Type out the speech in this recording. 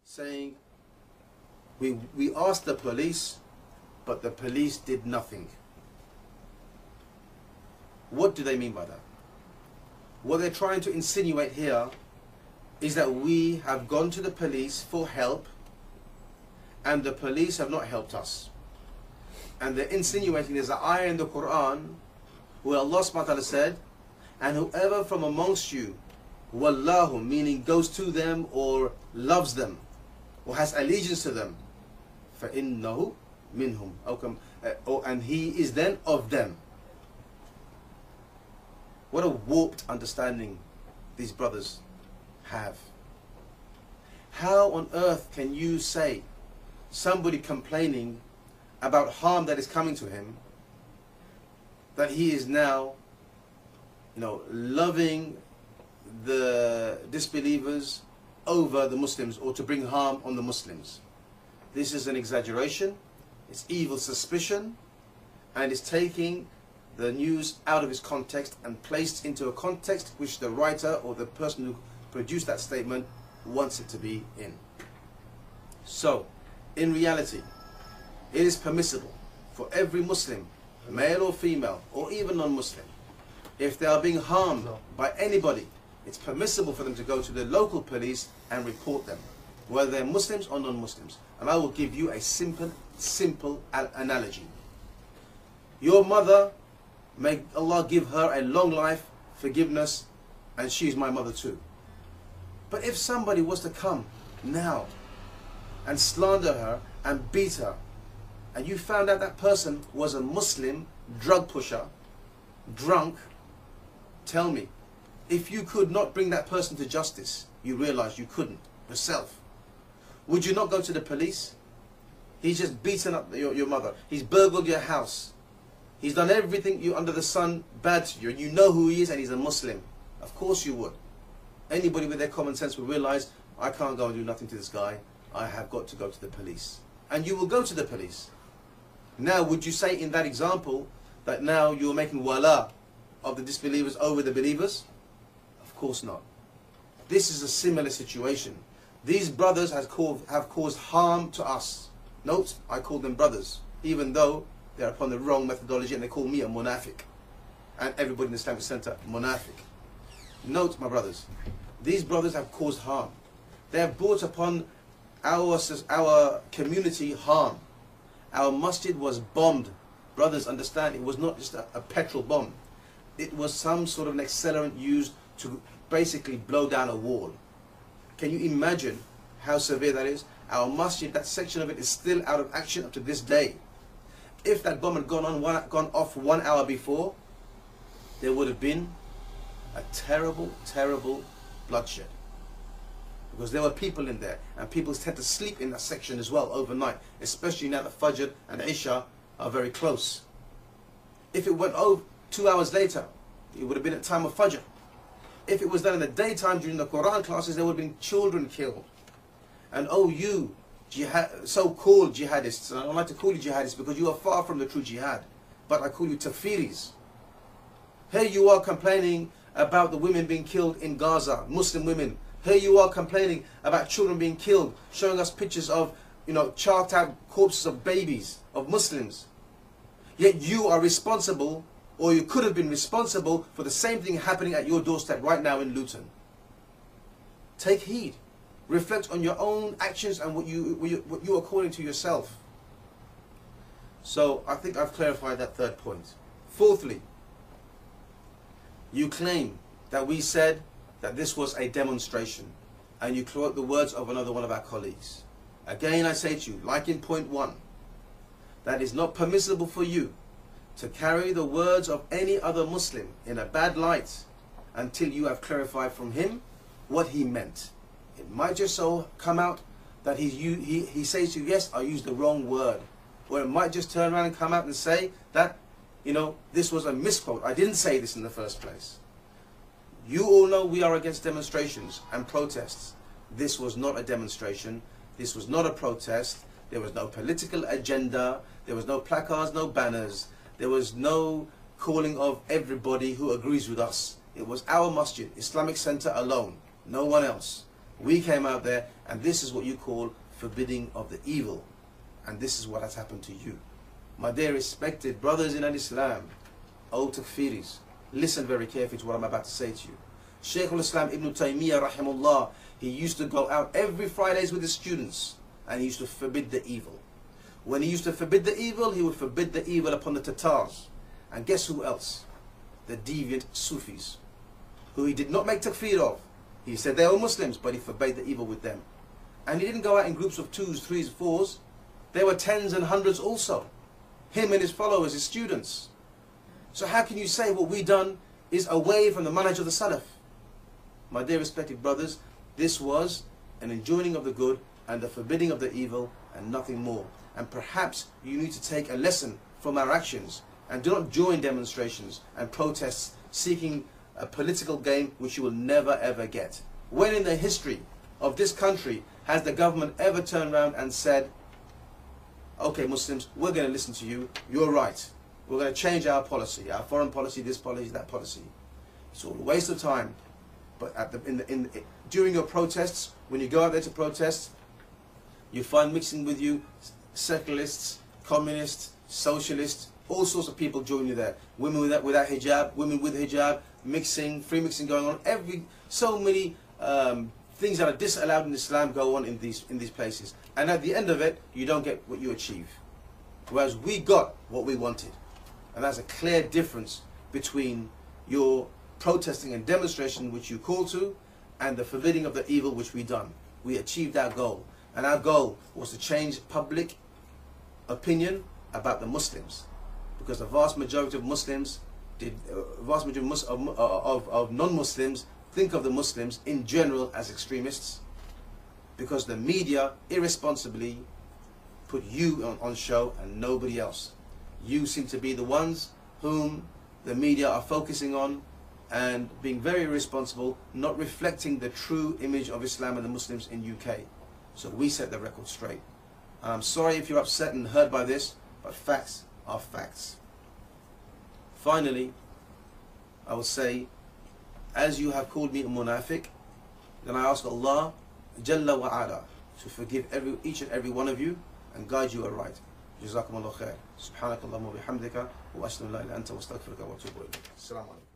saying, we asked the police, but the police did nothing. What do they mean by that? What they're trying to insinuate here is that we have gone to the police for help and the police have not helped us. And they're insinuating there's an ayah in the Quran where Allah subhanahu wa ta'ala said, and whoever from amongst you, wallahu, meaning goes to them or loves them or has allegiance to them, فَإِنَّهُ مِنْهُمْ, and he is then of them. What a warped understanding these brothers have. How on earth can you say somebody complaining about harm that is coming to him, that he is now, loving the disbelievers over the Muslims, or to bring harm on the Muslims? This is an exaggeration, it's evil suspicion, and it's taking the news out of its context and placed into a context which the writer or the person who produced that statement wants it to be in. So, in reality, it is permissible for every Muslim, male or female, or even non-Muslim, if they are being harmed by anybody, it's permissible for them to go to the local police and report them, whether they're Muslims or non-Muslims. And I will give you a simple analogy. Your mother, may Allah give her a long life, forgiveness, and she's my mother too. But if somebody was to come now and slander her and beat her, and you found out that person was a Muslim drug pusher, drunk, tell me, if you could not bring that person to justice, you realize you couldn't yourself, would you not go to the police? He's just beaten up your mother. He's burgled your house. He's done everything you under the sun bad to you, and you know who he is, and he's a Muslim. Of course you would. Anybody with their common sense will realize, I can't go and do nothing to this guy. I have got to go to the police. And you will go to the police. Now, would you say in that example that now you're making wala of the disbelievers over the believers? Of course not. This is a similar situation. These brothers have caused harm to us. Note, I call them brothers, even though they're upon the wrong methodology, and they call me a munafiq, and everybody in the Islamic Center, munafiq. Note, my brothers, these brothers have caused harm. They have brought upon our community harm. Our masjid was bombed. Brothers, understand, it was not just a petrol bomb. It was some sort of an accelerant used to basically blow down a wall. Can you imagine how severe that is? Our masjid, that section of it, is still out of action up to this day. If that bomb had gone off 1 hour before, there would have been a terrible, terrible bloodshed. Because there were people in there, and people tend to sleep in that section as well overnight, especially now that Fajr and Isha are very close. If it went over 2 hours later, it would have been at time of Fajr. If it was done in the daytime during the Quran classes, there would have been children killed. And oh, you so-called jihadists, and I don't like to call you jihadists because you are far from the true jihad, but I call you tafiris. Here you are complaining about the women being killed in Gaza, Muslim women. Here you are complaining about children being killed, showing us pictures of, charred out corpses of babies, of Muslims. Yet you are responsible, or you could have been responsible, for the same thing happening at your doorstep right now in Luton. Take heed. Reflect on your own actions and what you are calling to yourself. So I think I've clarified that third point. Fourthly, you claim that we said that this was a demonstration, and you quote the words of another one of our colleagues. Again, I say to you, like in point 1, that is not permissible for you to carry the words of any other Muslim in a bad light until you have clarified from him what he meant. It might just so come out that he says to you, yes, I used the wrong word. Or it might just turn around and come out and say that, this was a misquote. I didn't say this in the first place. You all know we are against demonstrations and protests. This was not a demonstration. This was not a protest. There was no political agenda. There was no placards, no banners. There was no calling of everybody who agrees with us. It was our masjid, Islamic Center alone. No one else. We came out there, and this is what you call forbidding of the evil. And this is what has happened to you. My dear respected brothers in Islam, O Takfiris, listen very carefully to what I'm about to say to you. Shaykh al-Islam Ibn Taymiyyah rahimahullah, he used to go out every Fridays with his students and he used to forbid the evil. When he used to forbid the evil, he would forbid the evil upon the Tatars. And guess who else? The deviant Sufis, who he did not make takfir of. He said they were Muslims, but he forbade the evil with them. And he didn't go out in groups of 2s, 3s, 4s. There were 10s and 100s also. Him and his followers, his students. So how can you say what we done is away from the manhaj of the Salaf? My dear respected brothers, this was an enjoining of the good and the forbidding of the evil and nothing more. And perhaps you need to take a lesson from our actions and do not join demonstrations and protests seeking a political gain which you will never ever get. When in the history of this country has the government ever turned around and said, okay Muslims, we're going to listen to you, you're right, we're going to change our policy, our foreign policy, this policy, that policy. It's all a waste of time. But during your protests, when you go out there to protest, you find mixing with you secularists, communists, socialists, all sorts of people join you there. Women without hijab, women with hijab, mixing, free mixing going on. So many things that are disallowed in Islam go on in these places. And at the end of it, you don't get what you achieve. Whereas we got what we wanted. And that's a clear difference between your protesting and demonstration which you call to and the forbidding of the evil which we done. We achieved our goal. And our goal was to change public opinion about the Muslims. Because the vast majority of Muslims, of non-Muslims think of the Muslims in general as extremists. Because the media irresponsibly put you on show and nobody else. You seem to be the ones whom the media are focusing on and being very irresponsible, not reflecting the true image of Islam and the Muslims in UK. So we set the record straight. And I'm sorry if you're upset and hurt by this, but facts are facts. Finally, I will say, as you have called me a munafiq, then I ask Allah Jalla wa Ala to forgive each and every one of you and guide you aright. Jazakumullah khair. Subhanakallahumma wa bihamdika wa ashhadu an la ilaha illa anta wa astaghfiruka wa atubu ilayk. Assalamu alaikum.